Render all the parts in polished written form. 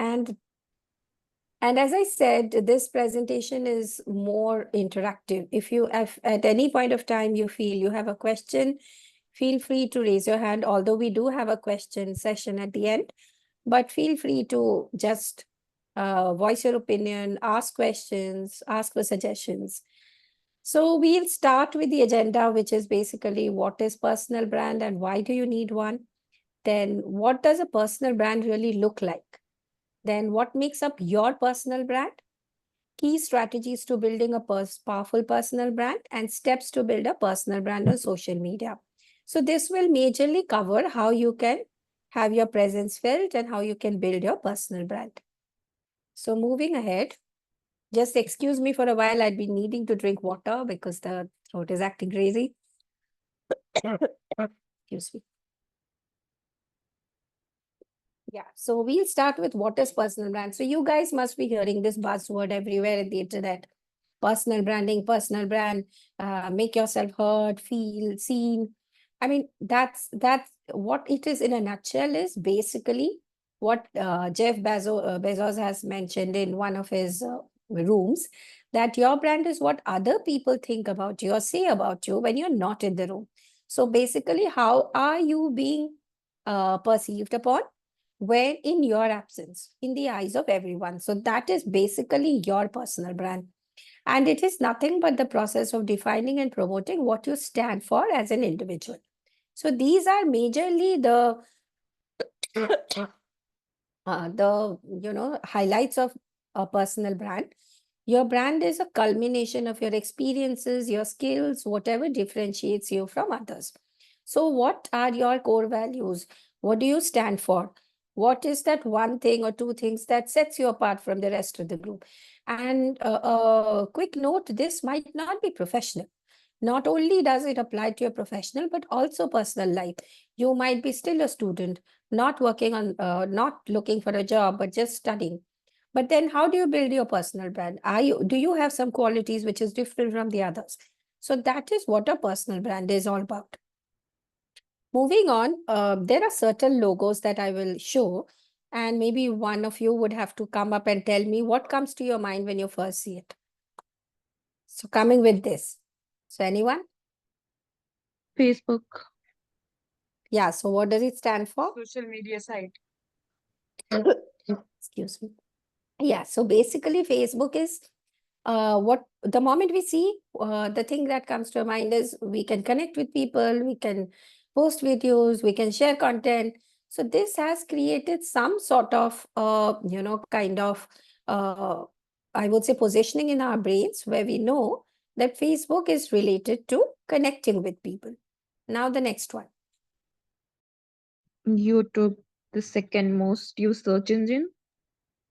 And as I said, this presentation is more interactive. If you have, at any point of time you feel you have a question, feel free to raise your hand, although we do have a question session at the end, but feel free to just voice your opinion, ask questions, ask for suggestions. So we'll start with the agenda, which is basically what is personal brand and why do you need one? Then what does a personal brand really look like? Then what makes up your personal brand? Key strategies to building a powerful personal brand and steps to build a personal brand on social media. So this will majorly cover how you can have your presence felt and how you can build your personal brand. So moving ahead, just excuse me for a while. I'd be needing to drink water because the throat is acting crazy. Excuse me. Yeah, so we'll start with what is personal brand. So you guys must be hearing this buzzword everywhere at the internet. Personal branding, personal brand, make yourself heard, feel, seen. I mean, that's what it is in a nutshell is basically what Jeff Bezos has mentioned in one of his rooms, that your brand is what other people think about you or say about you when you're not in the room. So basically, how are you being perceived upon when in your absence, in the eyes of everyone? So that is basically your personal brand. And it is nothing but the process of defining and promoting what you stand for as an individual. So these are majorly the highlights of a personal brand. Your brand is a culmination of your experiences, your skills, whatever differentiates you from others. So what are your core values? What do you stand for? What is that one thing or two things that sets you apart from the rest of the group? And a quick note, this might not be professional. Not only does it apply to your professional, but also personal life. You might be still a student, not working on, not looking for a job, but just studying. But then how do you build your personal brand? Do you have some qualities which is different from the others? So that is what a personal brand is all about. Moving on, there are certain logos that I will show, and maybe one of you would have to come up and tell me what comes to your mind when you first see it. So coming with this. So anyone? Facebook. Yeah, so what does it stand for? Social media site. Excuse me. Yeah, so basically Facebook is what the moment we see, the thing that comes to mind is we can connect with people, we can post videos, we can share content. So this has created some sort of, kind of, I would say positioning in our brains where we know that Facebook is related to connecting with people. Now the next one. YouTube, the second most used search engine.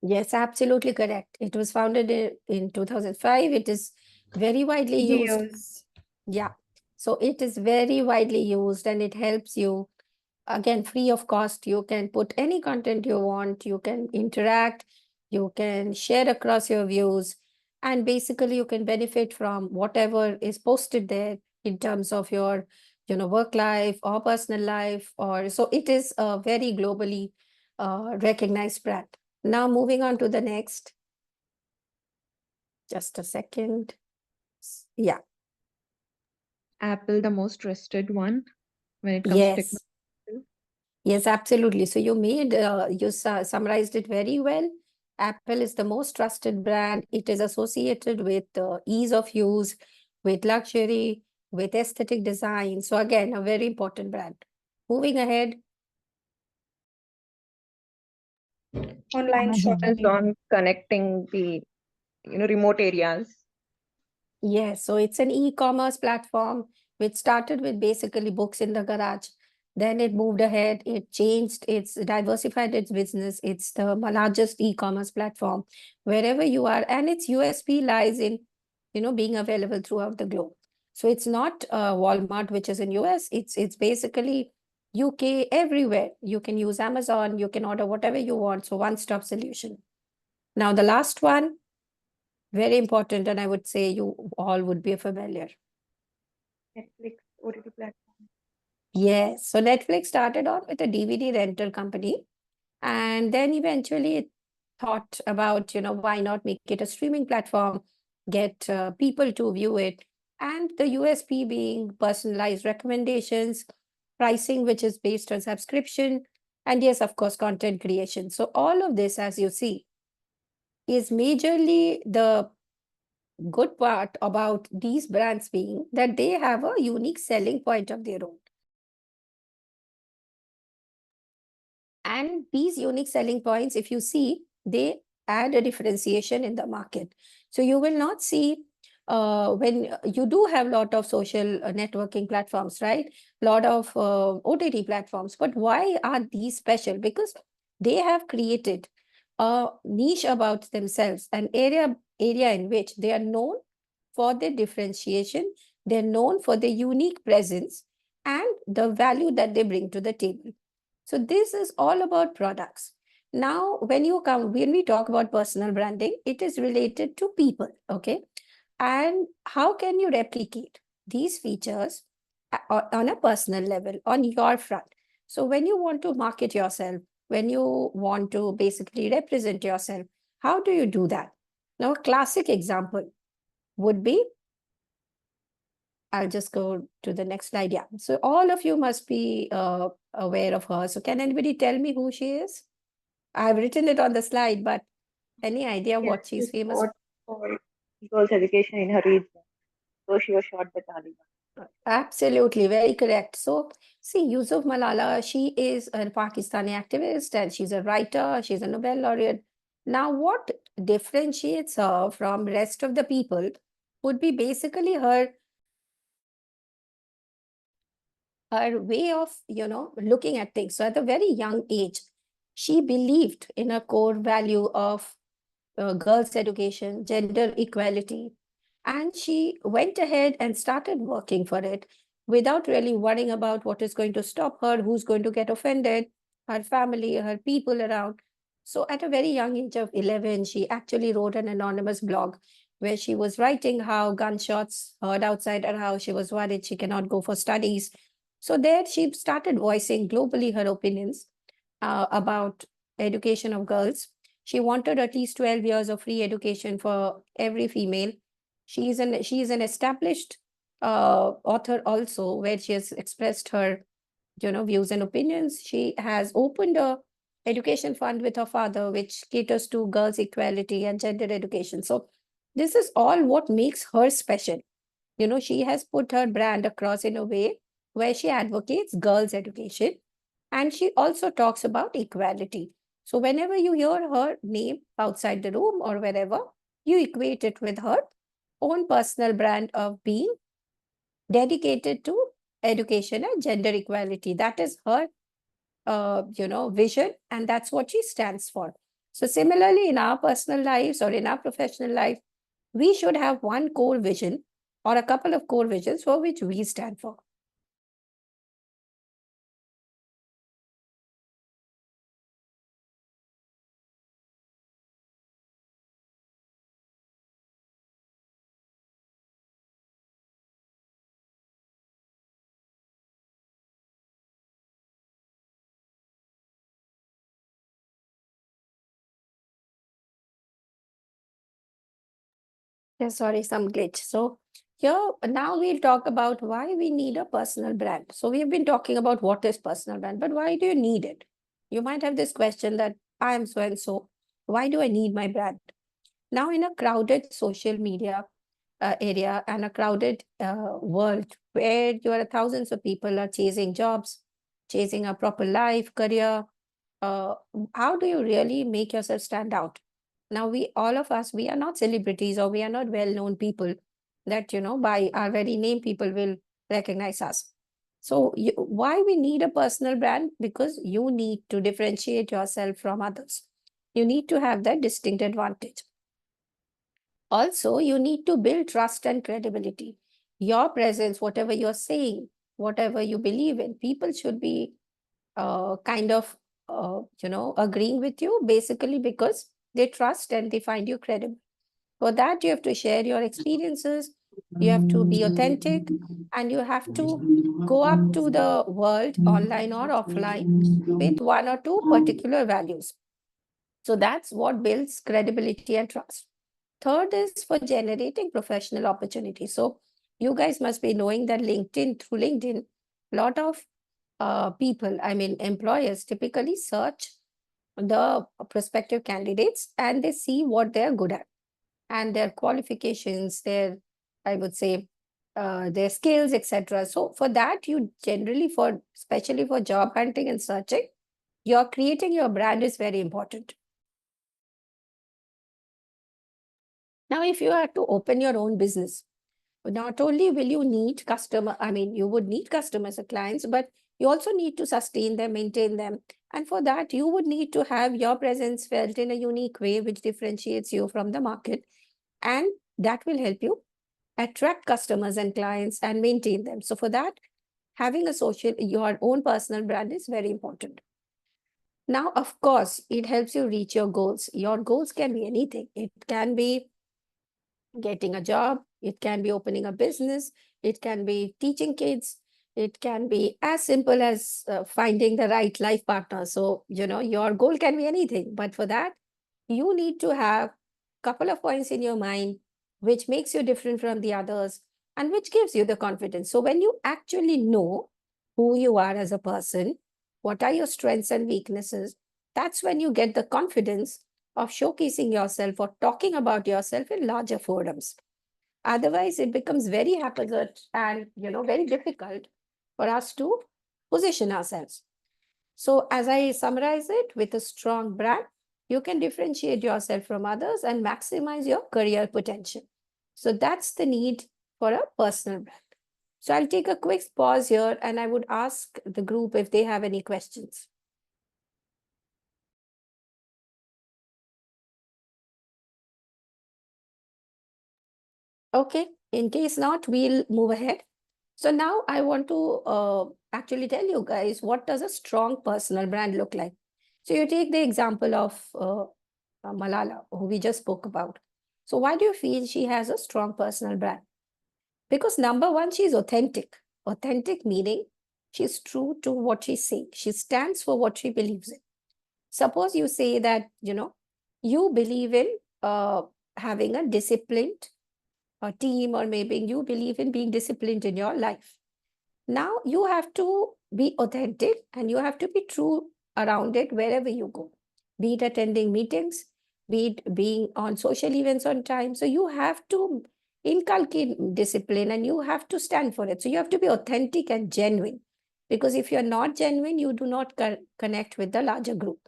Yes, absolutely correct. It was founded in 2005. It is very widely used. Years. Yeah. So it is very widely used and it helps you, again, free of cost. You can put any content you want. You can interact. You can share across your views. And basically, you can benefit from whatever is posted there in terms of your, work life or personal life. Or so it is a very globally recognized brand. Now moving on to the next. Just a second. Yeah. Apple, the most trusted one when it comes to Yes. technology. Yes, absolutely. So you summarized it very well. Apple is the most trusted brand. It is associated with ease of use, with luxury, with aesthetic design. So again, a very important brand. Moving ahead. Online shopping on connecting the remote areas. Yes, so it's an e-commerce platform which started with basically books in the garage. Then it moved ahead, it changed, it's diversified its business. It's the largest e-commerce platform wherever you are. And its USP lies in, being available throughout the globe. So it's not Walmart, which is in US. It's basically UK, everywhere. You can use Amazon, you can order whatever you want. So one-stop solution. Now the last one, very important, and I would say you all would be familiar. Netflix, OTT platform. Yes. So Netflix started off with a DVD rental company, and then eventually thought about, why not make it a streaming platform, get people to view it, and the USP being personalized recommendations, pricing, which is based on subscription, and yes, of course, content creation. So all of this, as you see, is majorly the good part about these brands being that they have a unique selling point of their own. And these unique selling points, if you see, they add a differentiation in the market. So you will not see when you do have a lot of social networking platforms, right? A lot of OTT platforms. But why are these special? Because they have created a niche about themselves, an area in which they are known for their differentiation, they're known for their unique presence and the value that they bring to the table. So this is all about products. Now, when we talk about personal branding, it is related to people, okay? And how can you replicate these features on a personal level, on your front? So when you want to market yourself, when you want to basically represent yourself, how do you do that? Now, a classic example would be, I'll just go to the next slide. Yeah. So all of you must be aware of her. So can anybody tell me who she is? I've written it on the slide, but any idea Yes, what she she's famous fought for girls' education in her region, so she was shot by Taliban. for? Absolutely, very correct. So see, Yusuf Malala, she is a Pakistani activist and she's a writer, she's a Nobel laureate. Now, what differentiates her from rest of the people would be basically her way of, looking at things. So at a very young age, she believed in a core value of girls' education, gender equality, and she went ahead and started working for it without really worrying about what is going to stop her, who's going to get offended, her family, her people around. So at a very young age of 11, she actually wrote an anonymous blog where she was writing how gunshots heard outside her house. She was worried she cannot go for studies. So there she started voicing globally her opinions about education of girls. She wanted at least 12 years of free education for every female. She is an established author also, where she has expressed her, views and opinions. She has opened a education fund with her father, which caters to girls' equality and gender education. So this is all what makes her special. She has put her brand across in a way where she advocates girls' education and she also talks about equality. So whenever you hear her name outside the room or wherever, you equate it with her own personal brand of being dedicated to education and gender equality. That is her, vision, and that's what she stands for. So similarly, in our personal lives or in our professional life, we should have one core vision or a couple of core visions for which we stand for. Yeah, sorry, some glitch. So here now we'll talk about why we need a personal brand. So we've been talking about what is personal brand, but why do you need it? You might have this question that I am so and so. Why do I need my brand? Now, in a crowded social media area and a crowded world where thousands of people are chasing jobs, chasing a proper life, career, uh, how do you really make yourself stand out? Now, all of us, we are not celebrities or we are not well-known people that, by our very name, people will recognize us. So why we need a personal brand? Because you need to differentiate yourself from others. You need to have that distinct advantage. Also, you need to build trust and credibility. Your presence, whatever you're saying, whatever you believe in, people should be kind of, agreeing with you basically because they trust and they find you credible. For that, you have to share your experiences, you have to be authentic, and you have to go up to the world, online or offline, with one or two particular values. So that's what builds credibility and trust. Third is for generating professional opportunities. So you guys must be knowing that through LinkedIn, a lot of people, I mean, employers typically search the prospective candidates and they see what they're good at and their qualifications, their, I would say, their skills, etc. So for that, you generally, especially for job hunting and searching, you're creating your brand is very important. Now, if you are to open your own business, not only will you need you would need customers or clients, but you also need to sustain them, maintain them. And for that, you would need to have your presence felt in a unique way, which differentiates you from the market. And that will help you attract customers and clients and maintain them. So for that, having your own personal brand is very important. Now, of course, it helps you reach your goals. Your goals can be anything. It can be getting a job, it can be opening a business, it can be teaching kids, it can be as simple as finding the right life partner. So, your goal can be anything, but for that, you need to have a couple of points in your mind which makes you different from the others and which gives you the confidence. So when you actually know who you are as a person, what are your strengths and weaknesses, that's when you get the confidence of showcasing yourself or talking about yourself in larger forums. Otherwise, it becomes very haphazard and very difficult for us to position ourselves. So as I summarize it, with a strong brand, you can differentiate yourself from others and maximize your career potential. So that's the need for a personal brand. So I'll take a quick pause here and I would ask the group if they have any questions. Okay, in case not, we'll move ahead. So now I want to actually tell you guys, what does a strong personal brand look like? So you take the example of Malala, who we just spoke about. So why do you feel she has a strong personal brand? Because number one, she's authentic. Authentic meaning she's true to what she's saying. She stands for what she believes in. Suppose you say that, you believe in having a disciplined team, or maybe you believe in being disciplined in your life. Now you have to be authentic and you have to be true around it wherever you go, be it attending meetings, be it being on social events on time. So you have to inculcate discipline and you have to stand for it. So you have to be authentic and genuine, because if you're not genuine, you do not connect with the larger group.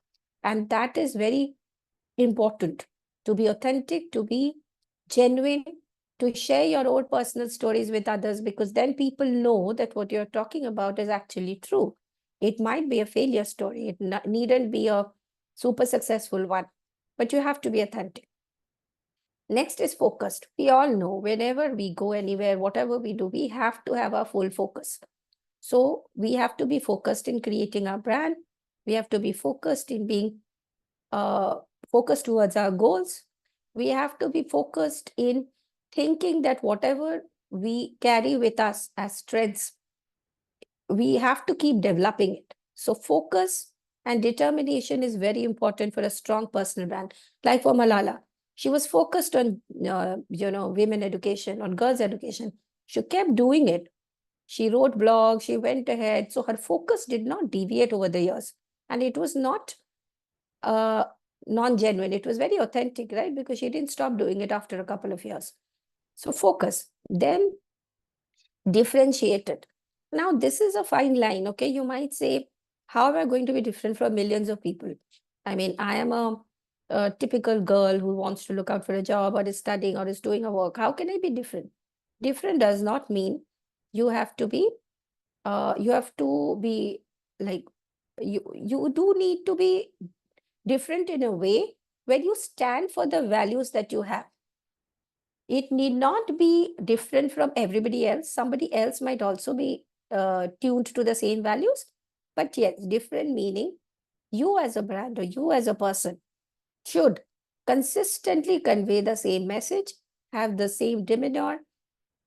And that is very important, to be authentic, to be genuine, to share your own personal stories with others, because then people know that what you're talking about is actually true. It might be a failure story. It needn't be a super successful one, but you have to be authentic. Next is focused. We all know whenever we go anywhere, whatever we do, we have to have our full focus. So we have to be focused in creating our brand. We have to be focused in being focused towards our goals. We have to be focused in thinking that whatever we carry with us as strengths, we have to keep developing it. So focus and determination is very important for a strong personal brand. Like for Malala, she was focused on, women education, on girls' education. She kept doing it. She wrote blogs, she went ahead. So her focus did not deviate over the years. And it was not non-genuine. It was very authentic, right? Because she didn't stop doing it after a couple of years. So focus, then differentiated. Now, this is a fine line, okay? You might say, how am I going to be different from millions of people? I mean, I am a typical girl who wants to look out for a job or is studying or is doing her work. How can I be different? Different does not mean you have to be like, you do need to be different in a way where you stand for the values that you have. It need not be different from everybody else. Somebody else might also be tuned to the same values. But yes, different meaning you as a brand or you as a person should consistently convey the same message, have the same demeanor,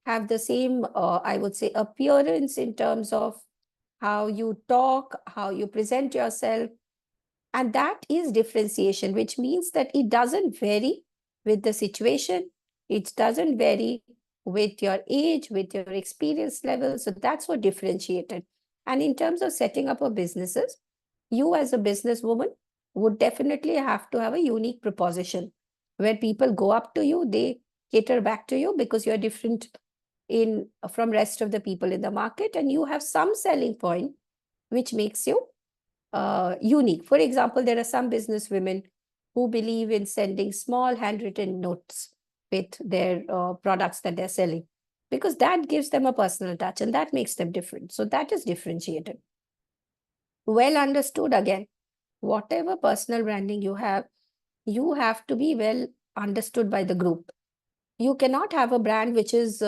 have the same, I would say, appearance in terms of how you talk, how you present yourself, And that is differentiation, which means that it doesn't vary with the situation. It doesn't vary with your age, with your experience level. So that's what differentiated. And in terms of setting up a businesses, you as a businesswoman would definitely have to have a unique proposition where people go up to you, they cater back to you because you're different from rest of the people in the market, and you have some selling point which makes you unique. For example, there are some business women who believe in sending small handwritten notes with their products that they're selling, because that gives them a personal touch and that makes them different. So that is differentiated. Well understood again, whatever personal branding you have to be well understood by the group. You cannot have a brand which is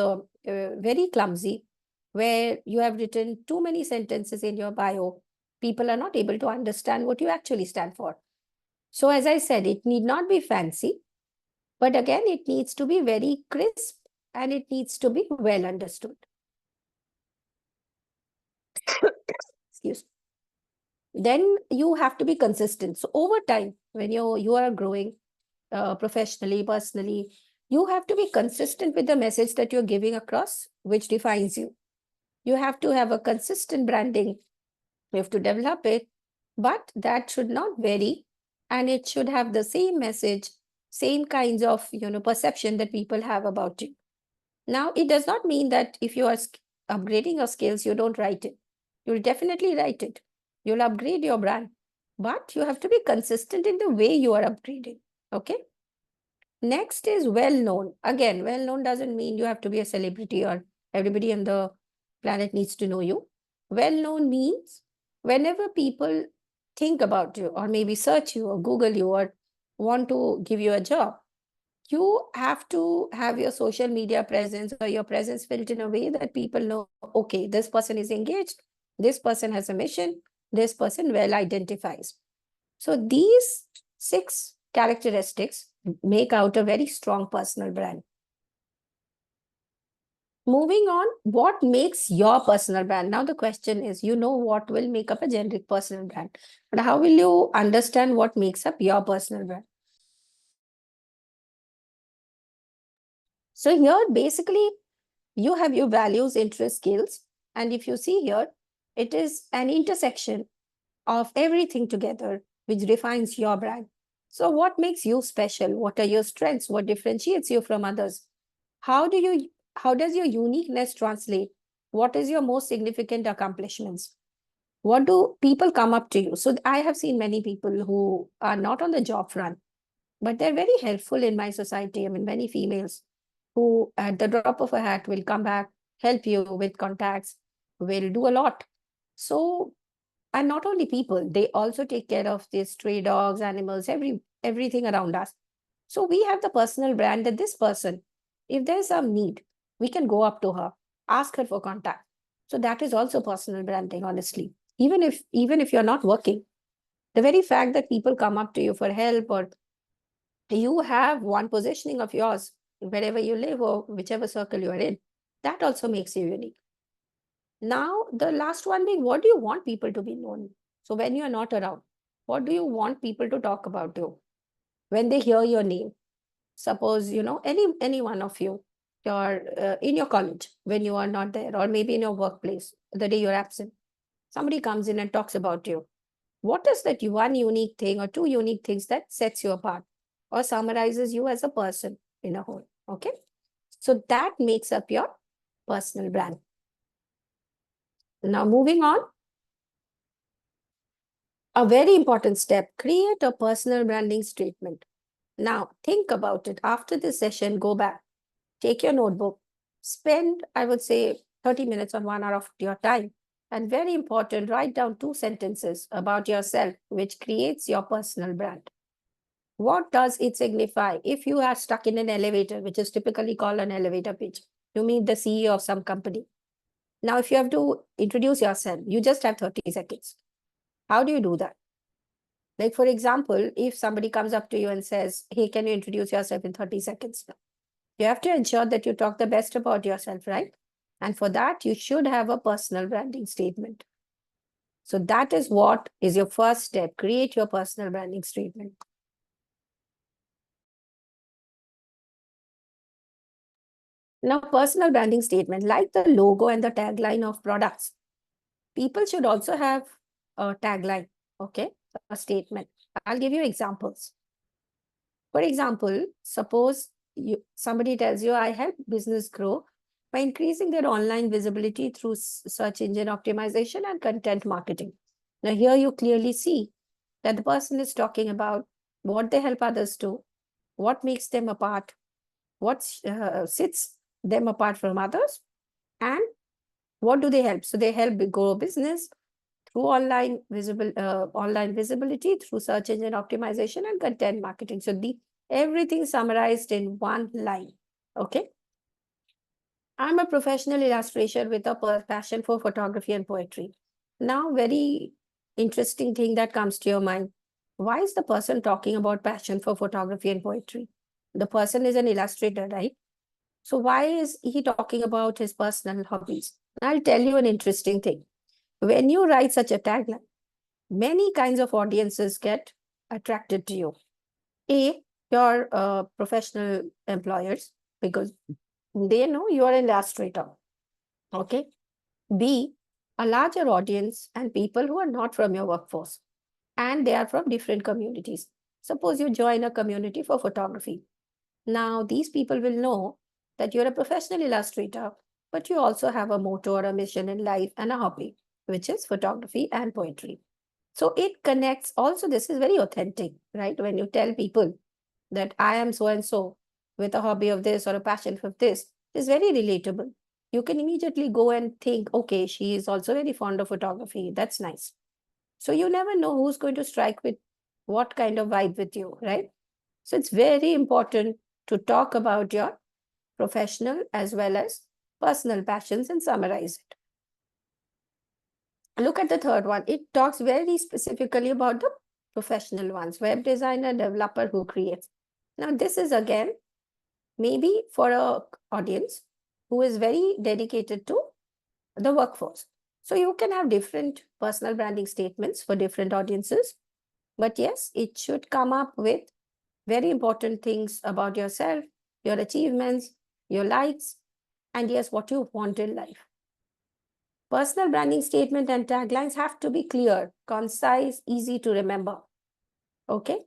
very clumsy, where you have written too many sentences in your bio. People are not able to understand what you actually stand for. So as I said, it need not be fancy, but again, it needs to be very crisp and it needs to be well understood. Excuse me. Then you have to be consistent. So over time, when you are growing professionally, personally, you have to be consistent with the message that you're giving across, which defines you. You have to have a consistent branding. You have to develop it, but that should not vary, and it should have the same message, same kinds of perception that people have about you. Now, it does not mean that if you are upgrading your skills, you don't write it. You'll definitely write it. You'll upgrade your brand, but you have to be consistent in the way you are upgrading. Okay. Next is well-known. Again, well-known doesn't mean you have to be a celebrity or everybody on the planet needs to know you. Well-known means whenever people think about you or maybe search you or Google you or want to give you a job, you have to have your social media presence or your presence built in a way that people know, okay, this person is engaged, this person has a mission, this person well identifies. So these 6 characteristics make out a very strong personal brand. Moving on, what makes your personal brand? Now the question is, what will make up a generic personal brand, but how will you understand what makes up your personal brand? So here, basically, you have your values, interests, skills, and if you see here, it is an intersection of everything together, which defines your brand. So what makes you special? What are your strengths? What differentiates you from others? How does your uniqueness translate? What is your most significant accomplishments? What do people come up to you? So I have seen many people who are not on the job front, but they're very helpful in my society. I mean, many females who at the drop of a hat will come back, help you with contacts, will do a lot. So, and not only people, they also take care of these stray dogs, animals, everything around us. So we have the personal brand that this person, if there's some need, we can go up to her, ask her for contact. So that is also personal branding, honestly. Even if you're not working, the very fact that people come up to you for help, or you have one positioning of yours wherever you live or whichever circle you are in, that also makes you unique. Now, the last one being, what do you want people to be known? So when you're not around, what do you want people to talk about you? When they hear your name, suppose, any one of you, you're in your college when you are not there, or maybe in your workplace, the day you're absent, somebody comes in and talks about you. What is that one unique thing or 2 unique things that sets you apart or summarizes you as a person in a whole? Okay. So that makes up your personal brand. Now, moving on. A very important step, create a personal branding statement. Now, think about it. After this session, go back, take your notebook, spend, I would say, 30 minutes or 1 hour of your time. And very important, write down 2 sentences about yourself, which creates your personal brand. What does it signify? If you are stuck in an elevator, which is typically called an elevator pitch, you meet the CEO of some company. Now, if you have to introduce yourself, you just have 30 seconds. How do you do that? Like, for example, if somebody comes up to you and says, hey, can you introduce yourself in 30 seconds? You have to ensure that you talk the best about yourself, right? And for that, you should have a personal branding statement. So that is what is your first step. Create your personal branding statement. Now, personal branding statement, like the logo and the tagline of products, people should also have a tagline, okay, a statement. I'll give you examples. For example, suppose somebody tells you, I help business grow by increasing their online visibility through search engine optimization and content marketing. Now, here you clearly see that the person is talking about what they help others do, what makes them apart, what sets them apart from others, and what do they help? So they help grow business through online visibility, through search engine optimization and content marketing. So everything summarized in one line. Okay. I'm a professional illustrator with a passion for photography and poetry. Now, very interesting thing that comes to your mind. Why is the person talking about passion for photography and poetry? The person is an illustrator, right? So why is he talking about his personal hobbies? I'll tell you an interesting thing. When you write such a tagline, many kinds of audiences get attracted to you. A, your professional employers, because they know you are an illustrator. Okay. B, a larger audience and people who are not from your workforce and they are from different communities. Suppose you join a community for photography. Now, these people will know that you're a professional illustrator, but you also have a motto or a mission in life and a hobby, which is photography and poetry. So it connects. Also, this is very authentic, right? When you tell people that I am so and so with a hobby of this or a passion for this, it's very relatable. You can immediately go and think, okay, she is also very fond of photography. That's nice. So you never know who's going to strike with what kind of vibe with you, right? So it's very important to talk about your professional as well as personal passions and summarize it. Look at the third one. It talks very specifically about the professional ones, web designer, developer who creates. Now, this is again, maybe for a audience who is very dedicated to the workforce. So you can have different personal branding statements for different audiences. But yes, it should come up with very important things about yourself, your achievements, your likes, and yes, what you want in life. Personal branding statement and taglines have to be clear, concise, easy to remember. Okay?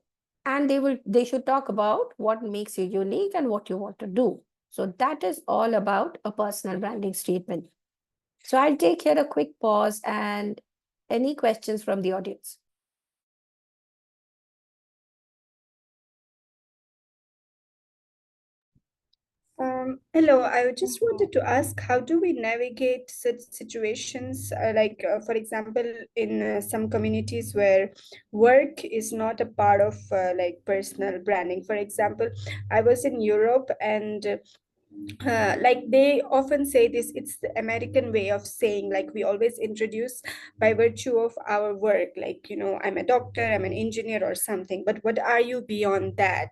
And they should talk about what makes you unique and what you want to do. So that is all about a personal branding statement. So I'll take here a quick pause and any questions from the audience. Hello, I just wanted to ask, how do we navigate such situations? For example, in some communities where work is not a part of like personal branding. For example, I was in Europe and like they often say this, it's the American way of saying, like we always introduce by virtue of our work, like, you know, I'm a doctor, I'm an engineer or something, but what are you beyond that?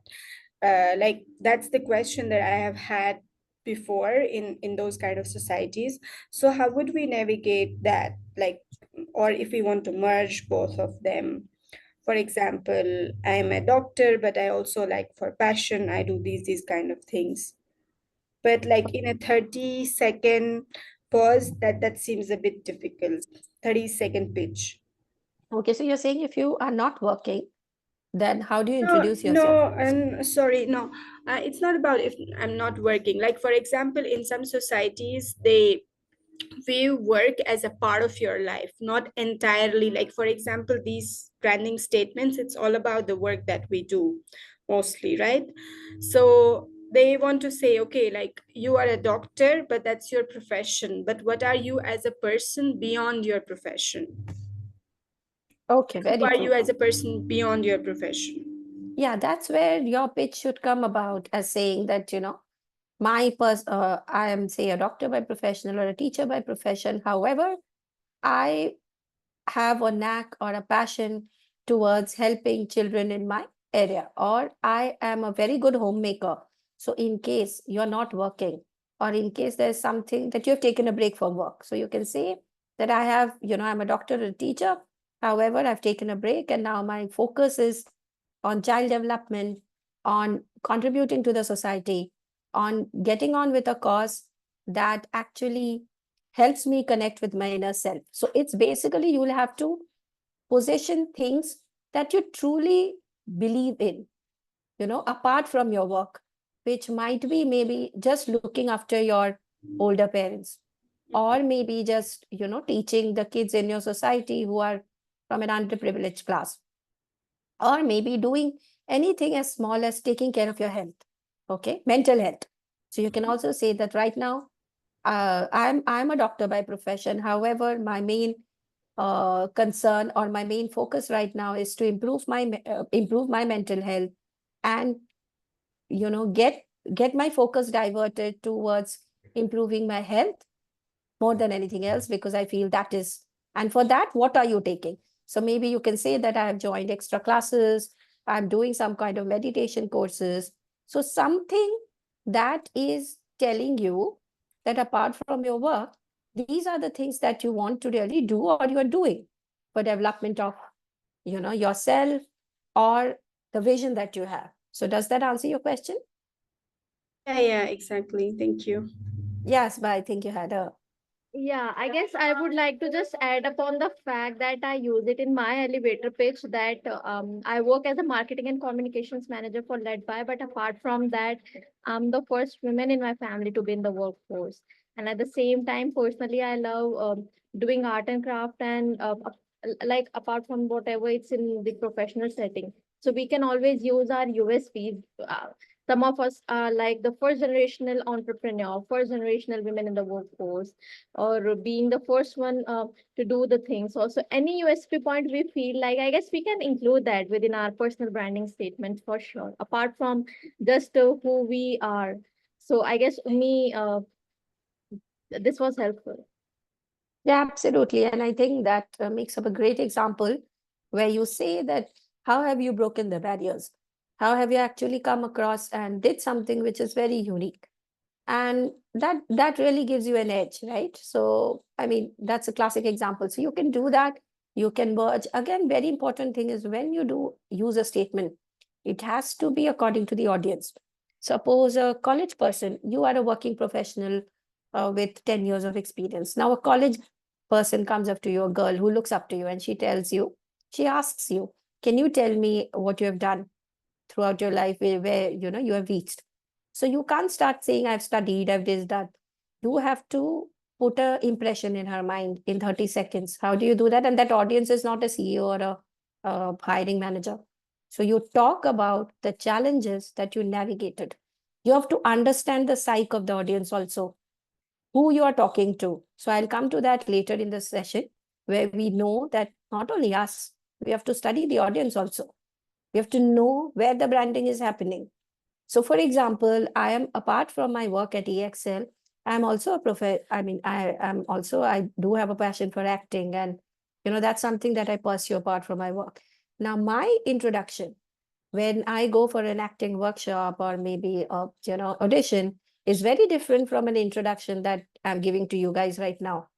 Like that's the question that I have had before in those kind of societies. So how would we navigate that, like, or if we want to merge both of them? For example, I'm a doctor, but I also, like, for passion, I do these kind of things. But like in a 30-second pause, that seems a bit difficult. 30-second pitch. Okay, so you're saying if you are not working, then how do you No, introduce yourself? no, I'm sorry. No, it's not about if I'm not working. Like, for example, in some societies, they view work as a part of your life, not entirely. Like, for example, these branding statements, it's all about the work that we do mostly, right? So they want to say, okay, like you are a doctor, but that's your profession. But what are you as a person beyond your profession? Okay, Who very are you true. as a person beyond your profession? Yeah, that's where your pitch should come about as saying that, you know, I am, say, a doctor by profession or a teacher by profession. However, I have a knack or a passion towards helping children in my area, or I am a very good homemaker. So in case you're not working, or in case there's something that you've taken a break from work, so you can say, that I have, I'm a doctor and a teacher. However, I've taken a break and now my focus is on child development, on contributing to the society, on getting on with a cause that actually helps me connect with my inner self. So it's basically you will have to position things that you truly believe in, apart from your work, which might be maybe just looking after your older parents, or maybe just, teaching the kids in your society who are from an underprivileged class, or maybe doing anything as small as taking care of your health, okay, mental health. So you can also say that right now, I'm a doctor by profession. However, my main concern or my main focus right now is to improve my mental health, and get my focus diverted towards improving my health more than anything else, because I feel that is, and for that, what are you taking? So maybe you can say that I have joined extra classes, I'm doing some kind of meditation courses. So something that is telling you that apart from your work, these are the things that you want to really do or you are doing for development of, yourself or the vision that you have. So does that answer your question? Yeah, exactly. Thank you. Yes, but I think you had a Yeah, I guess I would like to just add upon the fact that I use it in my elevator pitch that I work as a marketing and communications manager for LedBy, but apart from that, I'm the first woman in my family to be in the workforce. And at the same time, personally, I love doing art and craft and like apart from whatever it's in the professional setting. So we can always use our USPs. Some of us are like the first generational entrepreneur, first generational women in the workforce, or being the first one to do the things. Also, any USP point we feel like, I guess we can include that within our personal branding statement for sure, apart from just who we are. So I guess me, this was helpful. Yeah, absolutely. And I think that makes up a great example where you say that how have you broken the barriers? How have you actually come across and did something which is very unique? And that really gives you an edge, right? So, I mean, that's a classic example. So you can do that. You can merge. Again, very important thing is when you do use a statement, it has to be according to the audience. Suppose a college person, you are a working professional with 10 years of experience. Now, a college person comes up to you, a girl who looks up to you, and she asks you, can you tell me what you have done throughout your life where you have reached? So you can't start saying I've studied, I've this, that. You have to put a impression in her mind in 30 seconds. How do you do that? And that audience is not a CEO or a hiring manager. So you talk about the challenges that you navigated. You have to understand the psyche of the audience also, who you are talking to. So I'll come to that later in the session, where we know that not only us, we have to study the audience also. We have to know where the branding is happening. So for example, I am, apart from my work at EXL, I'm also I do have a passion for acting, and that's something that I pursue apart from my work. Now, my introduction, when I go for an acting workshop or maybe a audition, is very different from an introduction that I'm giving to you guys right now,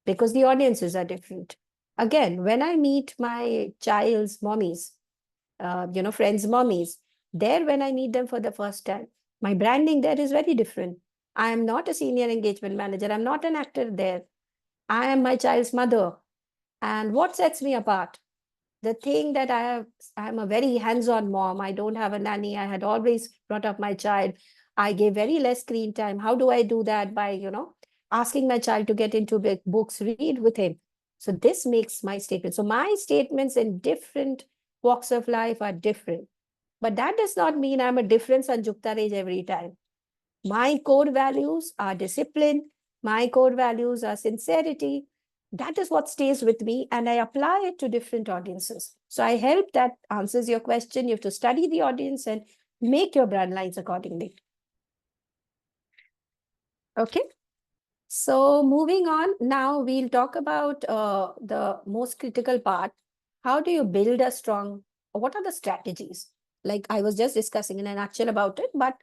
because the audiences are different. Again, when I meet my child's mommies, friends' mommies, there when I meet them for the first time, my branding there is very different. I am not a senior engagement manager. I'm not an actor there. I am my child's mother. And what sets me apart? The thing that I'm a very hands-on mom. I don't have a nanny. I had always brought up my child. I gave very less screen time. How do I do that? By, asking my child to get into big books, read with him. So this makes my statement. So my statements in different walks of life are different. But that does not mean I'm a different Sanjukta Raj every time. My core values are discipline. My core values are sincerity. That is what stays with me, and I apply it to different audiences. So I hope that answers your question. You have to study the audience and make your brand lines accordingly. Okay. So moving on, now we'll talk about the most critical part. How do you build a strong, what are the strategies? Like I was just discussing in a nutshell about it, but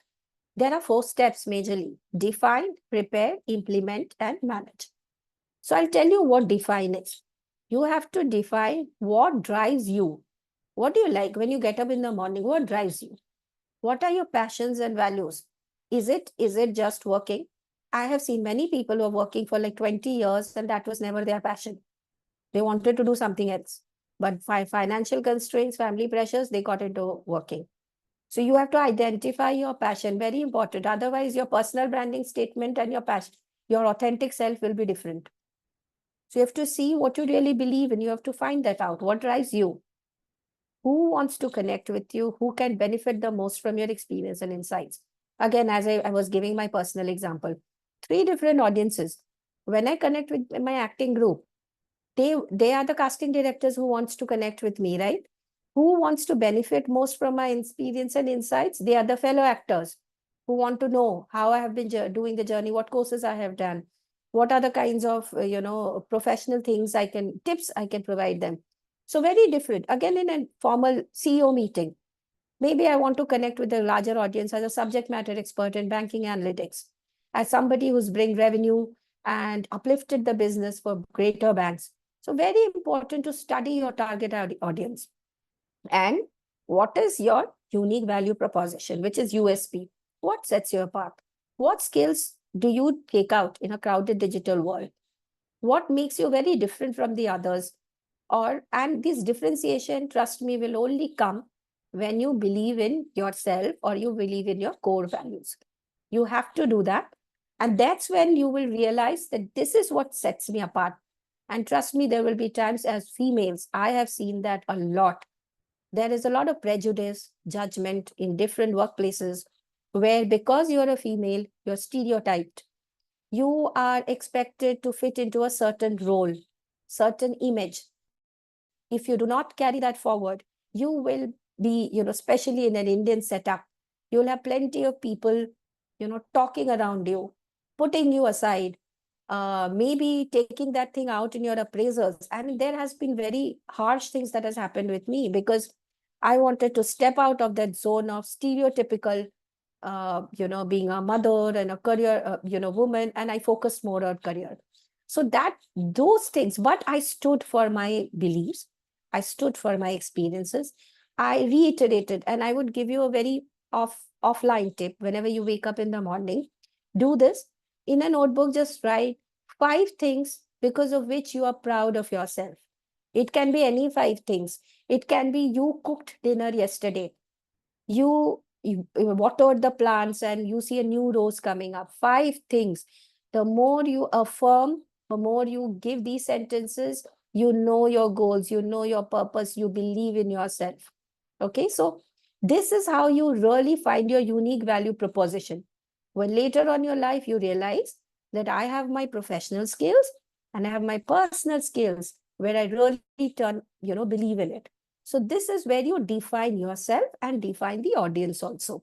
there are 4 steps majorly: define, prepare, implement, and manage. So I'll tell you what define is. You have to define what drives you. What do you like when you get up in the morning? What drives you? What are your passions and values? Is it just working? I have seen many people who are working for like 20 years and that was never their passion. They wanted to do something else. But financial constraints, family pressures, they got into working. So you have to identify your passion, very important. Otherwise, your personal branding statement and your passion, your authentic self will be different. So you have to see what you really believe in. You have to find that out. What drives you? Who wants to connect with you? Who can benefit the most from your experience and insights? Again, as I was giving my personal example, 3 different audiences. When I connect with my acting group, they are the casting directors who wants to connect with me, right? Who wants to benefit most from my experience and insights? They are the fellow actors who want to know how I have been doing the journey, what courses I have done, what are the kinds of professional things tips I can provide them. So very different. Again, in a formal CEO meeting, maybe I want to connect with a larger audience as a subject matter expert in banking analytics, as somebody who's bring revenue and uplifted the business for greater banks. So very important to study your target audience. And what is your unique value proposition, which is USP? What sets you apart? What skills do you take out in a crowded digital world? What makes you very different from the others? And this differentiation, trust me, will only come when you believe in yourself or you believe in your core values. You have to do that. And that's when you will realize that this is what sets me apart. And trust me, there will be times as females, I have seen that a lot. There is a lot of prejudice, judgment in different workplaces where because you're a female, you're stereotyped. You are expected to fit into a certain role, certain image. If you do not carry that forward, you will be, especially in an Indian setup, you'll have plenty of people, talking around you, putting you aside, maybe taking that thing out in your appraisals. And there has been very harsh things that has happened with me because I wanted to step out of that zone of stereotypical, being a mother and a career, woman, and I focused more on career. So those things, but I stood for my beliefs. I stood for my experiences. I reiterated, and I would give you a very offline tip. Whenever you wake up in the morning, do this. In a notebook, just write 5 things because of which you are proud of yourself. It can be any 5 things. It can be you cooked dinner yesterday. You watered the plants and you see a new rose coming up. 5 things. The more you affirm, the more you give these sentences, you know your goals, you know your purpose, you believe in yourself. Okay, so this is how you really find your unique value proposition. When later on your life, you realize that I have my professional skills and I have my personal skills where I really believe in it. So this is where you define yourself and define the audience also.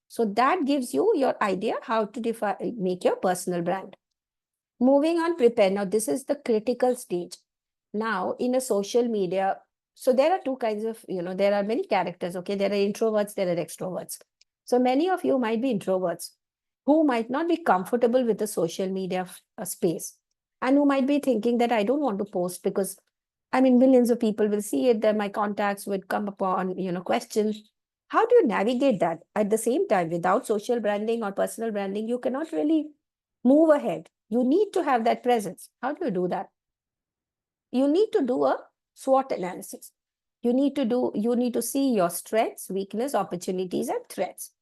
So that gives you your idea how to make your personal brand. Moving on, prepare. Now, this is the critical stage. Now, in a social media, so there are 2 kinds of, there are many characters, okay? There are introverts, there are extroverts. So many of you might be introverts who might not be comfortable with the social media space and who might be thinking that I don't want to post because, millions of people will see it, that my contacts would come upon, questions. How do you navigate that? At the same time, without social branding or personal branding, you cannot really move ahead. You need to have that presence. How do you do that? You need to do a SWOT analysis. You need to see your strengths, weakness, opportunities, and threats.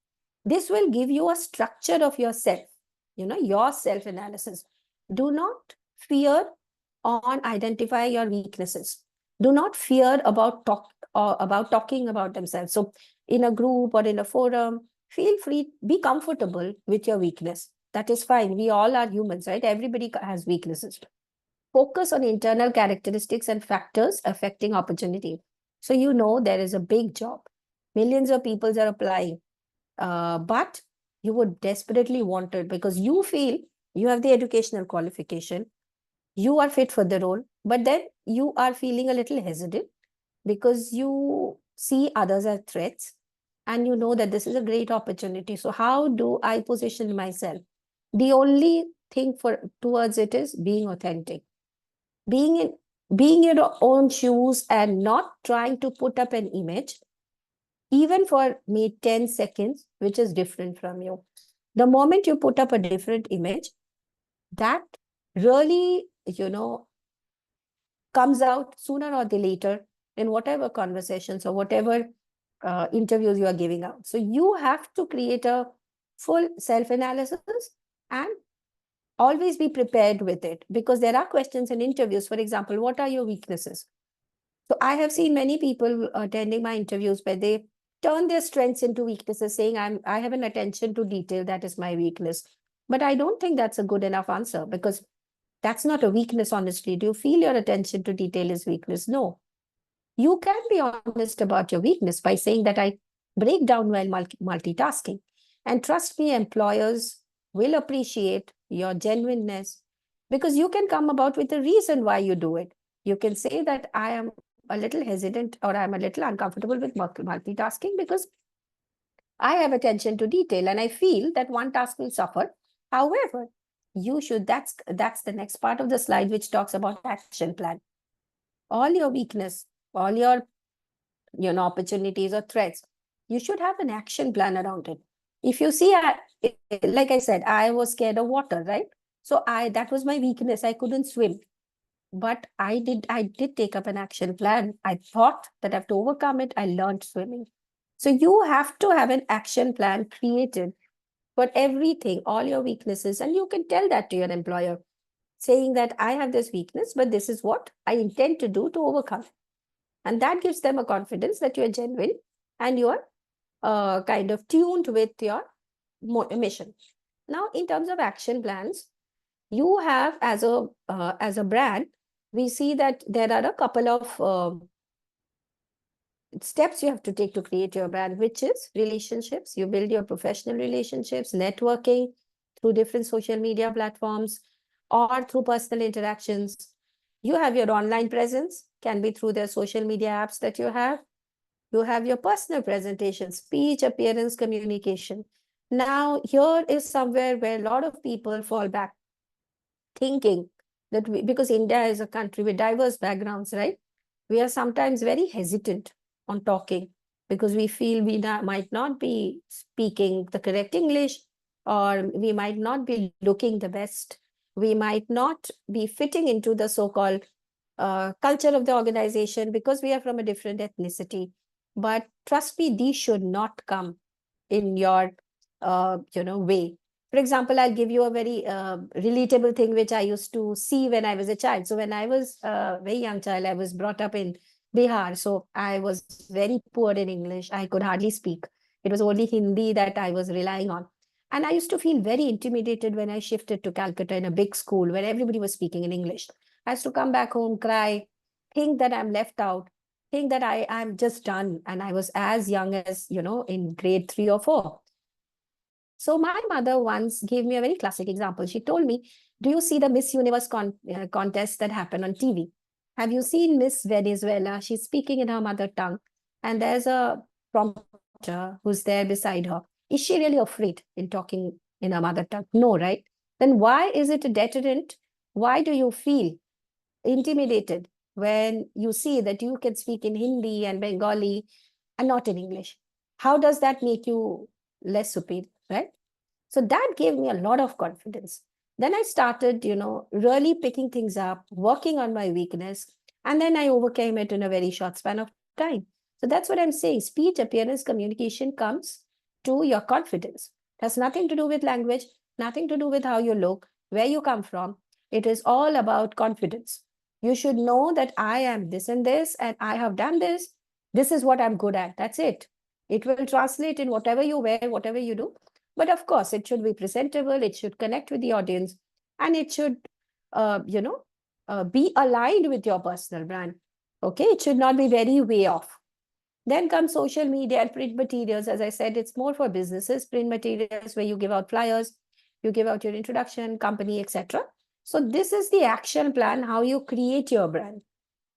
This will give you a structure of yourself, your self-analysis. Do not fear on identify your weaknesses. Do not fear about talking about themselves. So in a group or in a forum, feel free, be comfortable with your weakness. That is fine. We all are humans, right? Everybody has weaknesses. Focus on internal characteristics and factors affecting opportunity. So there is a big job. Millions of people are applying. But you would desperately want it because you feel you have the educational qualification. You are fit for the role, but then you are feeling a little hesitant because you see others as threats and you know that this is a great opportunity. So how do I position myself? The only thing towards it is being authentic. being in your own shoes and not trying to put up an image, even for me 10 seconds, which is different from you. The moment you put up a different image, that really, comes out sooner or later in whatever conversations or whatever interviews you are giving out. So you have to create a full self-analysis and always be prepared with it, because there are questions in interviews. For example, what are your weaknesses? So I have seen many people attending my interviews where they turn their strengths into weaknesses, saying I have an attention to detail, that is my weakness. But I don't think that's a good enough answer, because that's not a weakness, honestly. Do you feel your attention to detail is weakness? No. You can be honest about your weakness by saying that I break down while multitasking. And trust me, employers will appreciate your genuineness, because you can come about with a reason why you do it. You can say that I am a little hesitant or I'm a little uncomfortable with multitasking because I have attention to detail and I feel that one task will suffer. However, that's the next part of the slide, which talks about action plan. All your weakness, all your opportunities or threats, you should have an action plan around it. If you see, like I said, I was scared of water, right? So that was my weakness. I couldn't swim. But I did take up an action plan. I thought that I have to overcome it. I learned swimming. So you have to have an action plan created for everything, all your weaknesses. And you can tell that to your employer, saying that I have this weakness, but this is what I intend to do to overcome it. And that gives them a confidence that you're genuine and you're kind of tuned with your mission. Now, in terms of action plans, you have as a brand, we see that there are a couple of steps you have to take to create your brand, which is relationships. You build your professional relationships, networking through different social media platforms or through personal interactions. You have your online presence, can be through the social media apps that you have. You have your personal presentation, speech, appearance, communication. Now, here is somewhere where a lot of people fall back, thinking that because India is a country with diverse backgrounds, right? We are sometimes very hesitant on talking because we feel we might not be speaking the correct English, or we might not be looking the best. We might not be fitting into the so-called culture of the organization because we are from a different ethnicity. But trust me, these should not come in your way. For example, I'll give you a very relatable thing which I used to see when I was a child. So when I was a very young child, I was brought up in Bihar. So I was very poor in English. I could hardly speak. It was only Hindi that I was relying on. And I used to feel very intimidated when I shifted to Calcutta in a big school where everybody was speaking in English. I used to come back home, cry, think that I'm left out, think that I'm just done. And I was as young as, in grade 3 or 4. So my mother once gave me a very classic example. She told me, do you see the Miss Universe contest that happened on TV? Have you seen Miss Venezuela? She's speaking in her mother tongue. And there's a prompter who's there beside her. Is she really afraid in talking in her mother tongue? No, right? Then why is it a deterrent? Why do you feel intimidated when you see that you can speak in Hindi and Bengali and not in English? How does that make you less superior, right? So that gave me a lot of confidence. Then I started, really picking things up, working on my weakness, and then I overcame it in a very short span of time. So that's what I'm saying. Speech, appearance, communication comes to your confidence. It has nothing to do with language, nothing to do with how you look, where you come from. It is all about confidence. You should know that I am this and this, and I have done this. This is what I'm good at. That's it. It will translate in whatever you wear, whatever you do. But of course, it should be presentable, it should connect with the audience, and it should, be aligned with your personal brand. Okay, it should not be very way off. Then comes social media and print materials. As I said, it's more for businesses, print materials where you give out flyers, you give out your introduction, company, etc. So this is the action plan, how you create your brand.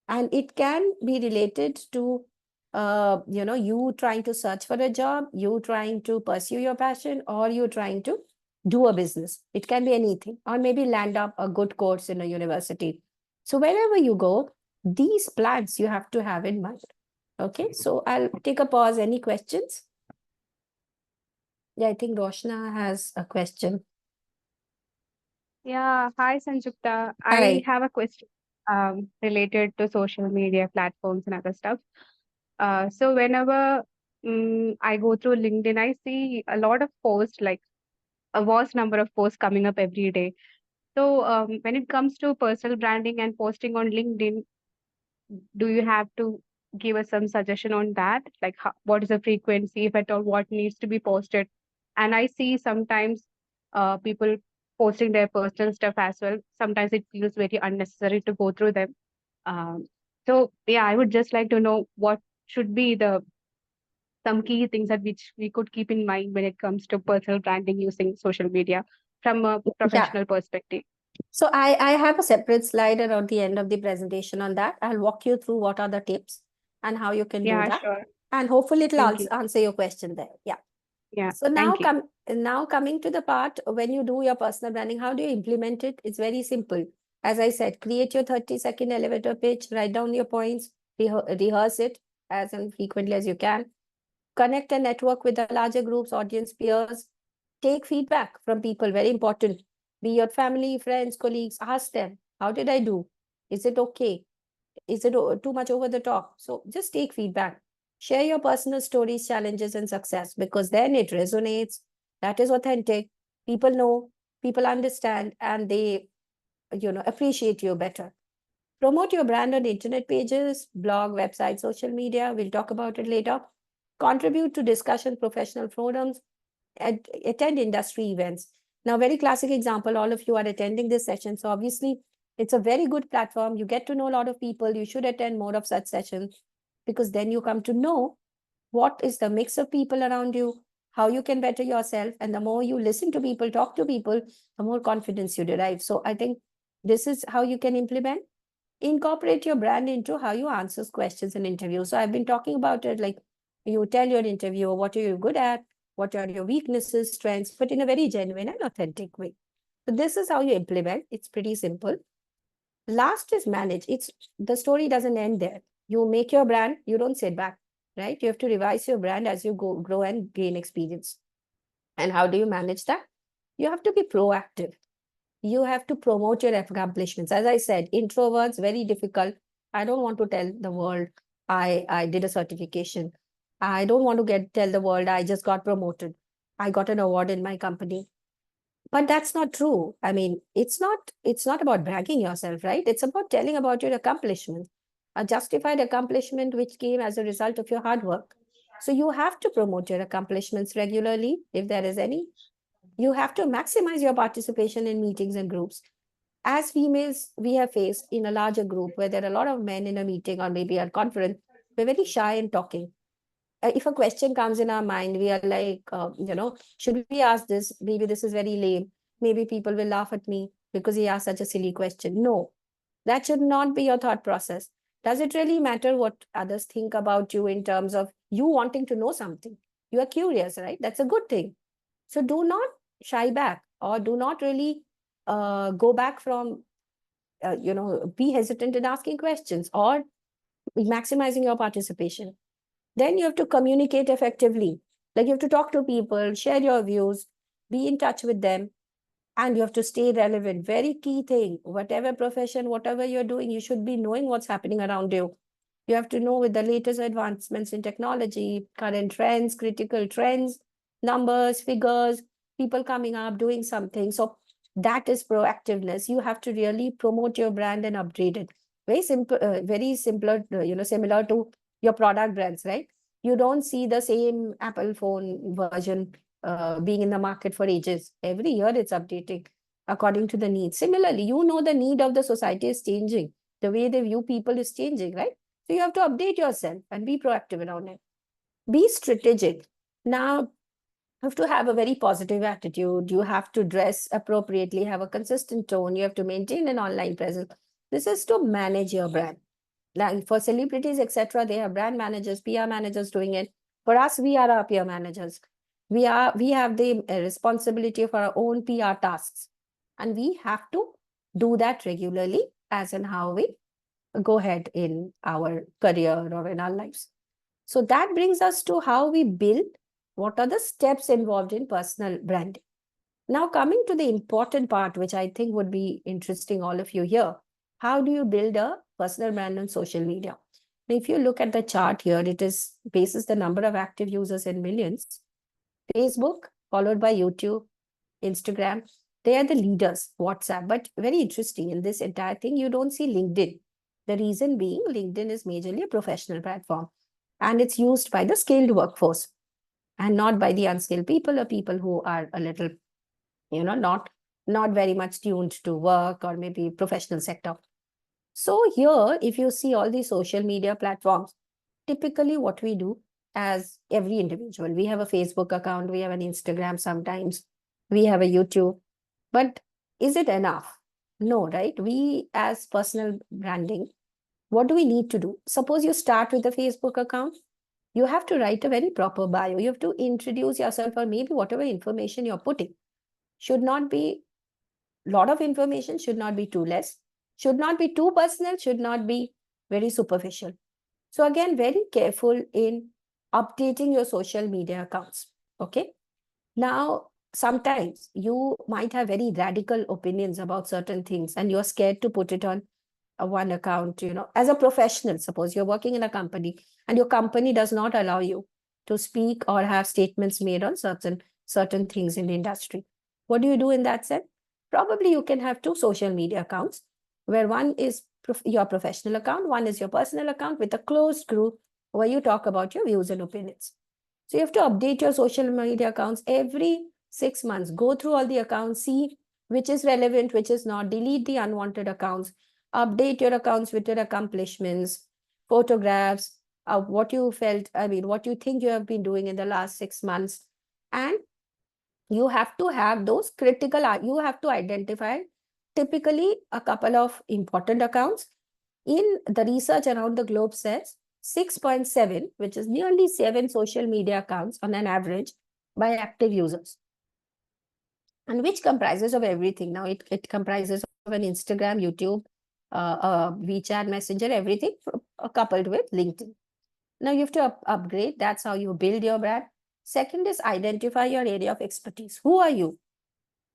And it can be related to you trying to search for a job, you trying to pursue your passion, or you trying to do a business. It can be anything, or maybe land up a good course in a university. So wherever you go, these plans you have to have in mind. Okay, so I'll take a pause. Any questions? Yeah, I think Roshna has a question. Yeah, hi Sanjukta. Hi. I have a question related to social media platforms and other stuff. So whenever I go through LinkedIn, I see a lot of posts, like a vast number of posts coming up every day. So when it comes to personal branding and posting on LinkedIn, do you have to give us some suggestion on that? Like what is the frequency, if at all, what needs to be posted? And I see sometimes people posting their personal stuff as well. Sometimes it feels very unnecessary to go through them. So yeah, I would just like to know what should be the some key things that which we could keep in mind when it comes to personal branding using social media from a professional perspective. So I have a separate slide around the end of the presentation on that. I'll walk you through what are the tips and how you can do Yeah, that. sure. And hopefully it'll Thank you. answer your question there. Yeah. Yeah, So thank you. now coming to the part when you do your personal branding, how do you implement it? It's very simple. As I said, create your 30-second elevator pitch, write down your points, rehearse it as frequently as you can. Connect and network with the larger groups, audience, peers. Take feedback from people, very important. Be your family, friends, colleagues, ask them, how did I do? Is it okay? Is it too much over the top? So just take feedback. Share your personal stories, challenges, and success, because then it resonates. That is authentic. People know, people understand, and they, appreciate you better. Promote your brand on internet pages, blog, website, social media. We'll talk about it later. Contribute to discussion, professional forums, attend industry events. Now, very classic example, all of you are attending this session. So obviously, it's a very good platform. You get to know a lot of people. You should attend more of such sessions, because then you come to know what is the mix of people around you, how you can better yourself. And the more you listen to people, talk to people, the more confidence you derive. So I think this is how you can implement. Incorporate your brand into how you answer questions in interviews. So I've been talking about it, like you tell your interviewer what are you good at, what are your weaknesses, strengths, but in a very genuine and authentic way. So this is how you implement. It's pretty simple. Last is manage. The story doesn't end there. You make your brand, you don't sit back, right? You have to revise your brand as you grow and gain experience. And how do you manage that? You have to be proactive. You have to promote your accomplishments. As I said, introverts, very difficult. I don't want to tell the world I did a certification. I don't want to tell the world I just got promoted. I got an award in my company. But that's not true. I mean, it's not about bragging yourself, right? It's about telling about your accomplishment, a justified accomplishment which came as a result of your hard work. So you have to promote your accomplishments regularly, if there is any. You have to maximize your participation in meetings and groups. As females, we have faced in a larger group where there are a lot of men in a meeting or maybe a conference, we're very shy in talking. If a question comes in our mind, we are like, should we ask this? Maybe this is very lame. Maybe people will laugh at me because he asked such a silly question. No, that should not be your thought process. Does it really matter what others think about you in terms of you wanting to know something? You are curious, right? That's a good thing. So do not shy back, or do not really go back from, be hesitant in asking questions or maximizing your participation. Then you have to communicate effectively. Like you have to talk to people, share your views, be in touch with them, and you have to stay relevant. Very key thing. Whatever profession, whatever you're doing, you should be knowing what's happening around you. You have to know with the latest advancements in technology, current trends, critical trends, numbers, figures, people coming up, doing something. So that is proactiveness. You have to really promote your brand and upgrade it. Very simple, very simpler, similar to your product brands, right? You don't see the same Apple phone version being in the market for ages. Every year it's updating according to the needs. Similarly, you know the need of the society is changing. The way they view people is changing, right? So you have to update yourself and be proactive around it. Be strategic. Now, you have to have a very positive attitude. You have to dress appropriately, have a consistent tone. You have to maintain an online presence. This is to manage your brand. Like for celebrities, etc., they have brand managers, PR managers doing it. For us, we are our PR managers. We have the responsibility for our own PR tasks, and we have to do that regularly as in how we go ahead in our career or in our lives. So that brings us to how we build, what are the steps involved in personal branding. Now coming to the important part, which I think would be interesting all of you here. How do you build a personal brand on social media? Now, if you look at the chart here, it is bases the number of active users in millions. Facebook, followed by YouTube, Instagram, they are the leaders, WhatsApp. But very interesting, in this entire thing, you don't see LinkedIn. The reason being, LinkedIn is majorly a professional platform and it's used by the skilled workforce and not by the unskilled people or people who are a little, not very much tuned to work or maybe professional sector. So here, if you see all these social media platforms, typically what we do as every individual, we have a Facebook account, we have an Instagram sometimes, we have a YouTube, but is it enough? No, right? We as personal branding, what do we need to do? Suppose you start with a Facebook account, you have to write a very proper bio. You have to introduce yourself, or maybe whatever information you're putting should not be a lot of information, should not be too less, should not be too personal, should not be very superficial. So again, very careful in updating your social media accounts. Okay. Now, sometimes you might have very radical opinions about certain things and you're scared to put it on one account, as a professional. Suppose you're working in a company and your company does not allow you to speak or have statements made on certain things in the industry. What do you do in that sense? Probably you can have two social media accounts, where one is your professional account, one is your personal account with a closed group where you talk about your views and opinions. So you have to update your social media accounts every 6 months. Go through all the accounts, see which is relevant, which is not, delete the unwanted accounts, update your accounts with your accomplishments, photographs of what you felt, what you think you have been doing in the last 6 months. And you have to have those critical, you have to identify typically a couple of important accounts. In the research around the globe says 6.7, which is nearly 7 social media accounts on an average by active users. And which comprises of everything. Now it comprises of an Instagram, YouTube, WeChat, Messenger, everything coupled with LinkedIn. Now you have to upgrade. That's how you build your brand. Second is identify your area of expertise. Who are you?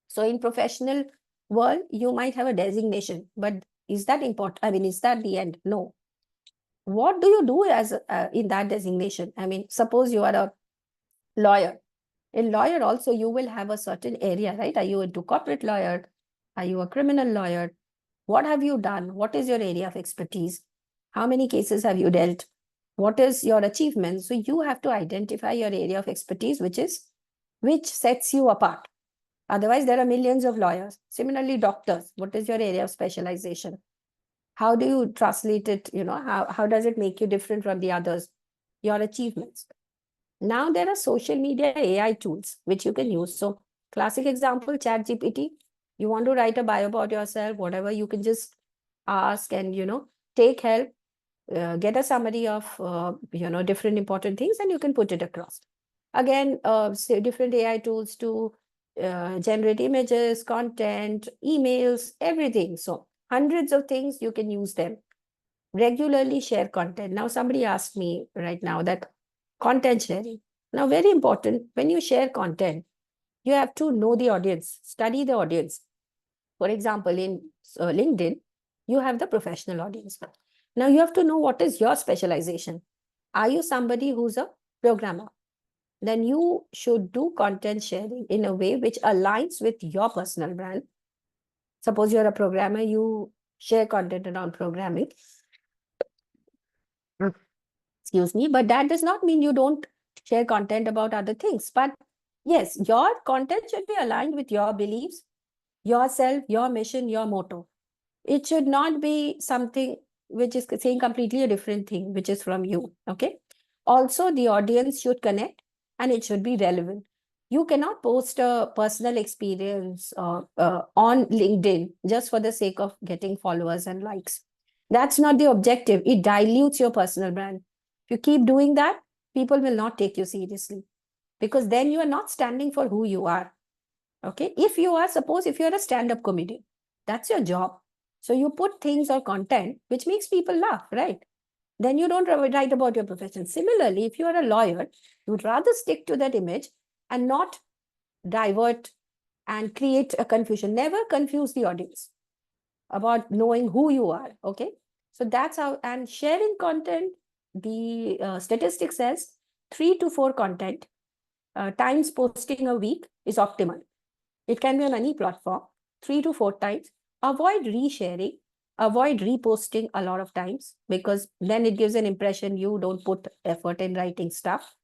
So in professional world, you might have a designation, but is that important? Is that the end? No. What do you do as in that designation? Suppose you are a lawyer. In lawyer also, you will have a certain area, right? Are you into corporate lawyer? Are you a criminal lawyer? What have you done? What is your area of expertise? How many cases have you dealt? What is your achievement? So you have to identify your area of expertise, which sets you apart. Otherwise, there are millions of lawyers. Similarly, doctors, what is your area of specialization? How do you translate it? How does it make you different from the others? Your achievements. Now there are social media AI tools which you can use. So classic example, ChatGPT. You want to write a bio about yourself, whatever, you can just ask and, take help, get a summary of, different important things, and you can put it across. Again, say different AI tools to generate images, content, emails, everything. So hundreds of things, you can use them. Regularly share content. Now somebody asked me right now that content sharing. Now very important, when you share content, you have to know the audience, study the audience. For example, in LinkedIn, you have the professional audience. Now you have to know what is your specialization. Are you somebody who's a programmer? Then you should do content sharing in a way which aligns with your personal brand. Suppose you're a programmer, you share content around programming. Excuse me, but that does not mean you don't share content about other things. But yes, your content should be aligned with your beliefs, yourself, your mission, your motto. It should not be something which is saying completely a different thing, which is from you. Okay. Also, the audience should connect and it should be relevant. You cannot post a personal experience on LinkedIn just for the sake of getting followers and likes. That's not the objective. It dilutes your personal brand. If you keep doing that, people will not take you seriously, because then you are not standing for who you are. Okay. If you are, suppose if you're a stand-up comedian, that's your job. So you put things or content which makes people laugh, right? Then you don't write about your profession. Similarly, if you are a lawyer, you would rather stick to that image and not divert and create a confusion. Never confuse the audience about knowing who you are, okay? So that's how, and sharing content, the statistic says 3 to 4 content times posting a week is optimal. It can be on any platform, 3 to 4 times. Avoid resharing, avoid reposting a lot of times, because then it gives an impression you don't put effort in writing stuff.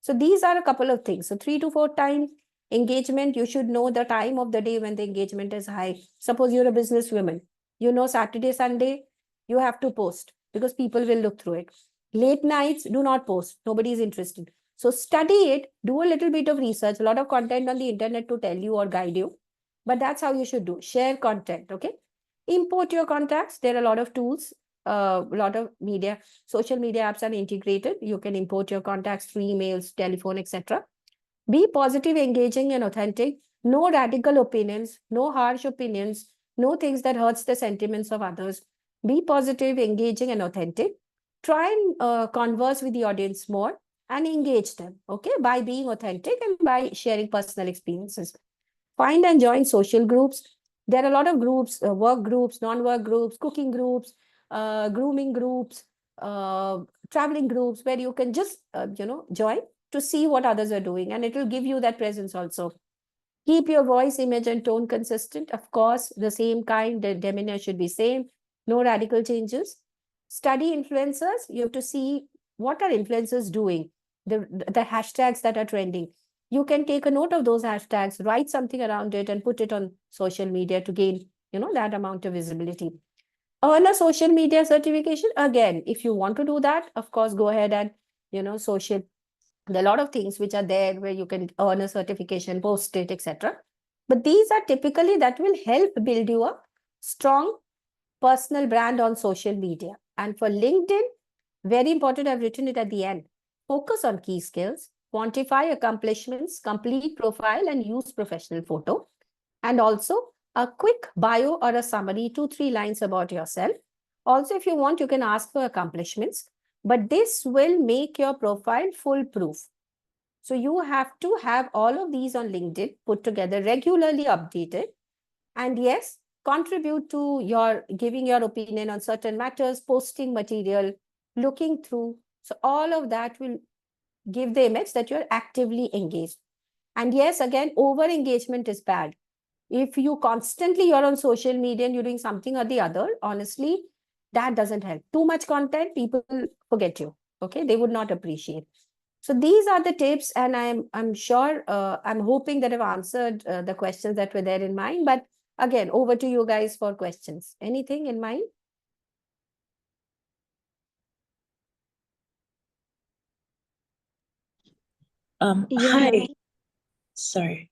So these are a couple of things. So 3 to 4 times engagement, you should know the time of the day when the engagement is high. Suppose you're a businesswoman, you know Saturday, Sunday, you have to post because people will look through it. Late nights, do not post. Nobody is interested. So study it, do a little bit of research, a lot of content on the internet to tell you or guide you. But that's how you should do. Share content, okay? Import your contacts. There are a lot of tools, a lot of media, social media apps are integrated. You can import your contacts through emails, telephone, etc. Be positive, engaging, and authentic. No radical opinions, no harsh opinions, no things that hurts the sentiments of others. Be positive, engaging, and authentic. Try and converse with the audience more and engage them, okay, by being authentic and by sharing personal experiences. Find and join social groups. There are a lot of groups, work groups, non-work groups, cooking groups, grooming groups, traveling groups, where you can just, join to see what others are doing, and it will give you that presence also. Keep your voice, image, and tone consistent. Of course, the same kind, the demeanor should be same. No radical changes. Study influencers. You have to see what are influencers doing, the hashtags that are trending. You can take a note of those hashtags, write something around it, and put it on social media to gain, that amount of visibility. Earn a social media certification. Again, if you want to do that, of course, go ahead and, social. There are a lot of things which are there where you can earn a certification, post it, etc. But these are typically that will help build you a strong personal brand on social media. And for LinkedIn, very important, I've written it at the end. Focus on key skills, quantify accomplishments, complete profile, and use professional photo. And also a quick bio or a summary, 2-3 lines about yourself. Also, if you want, you can ask for accomplishments, but this will make your profile foolproof. So you have to have all of these on LinkedIn put together, regularly updated, and yes, contribute to your giving your opinion on certain matters, posting material, looking through. So all of that will give the image that you're actively engaged. And yes, again, over engagement is bad. If you constantly you're on social media and you're doing something or the other, honestly, that doesn't help. Too much content, people forget you. Okay, they would not appreciate. So these are the tips, and I'm sure, I'm hoping that I've answered the questions that were there in mind. But again, over to you guys for questions. Anything in mind? Hi. Sorry.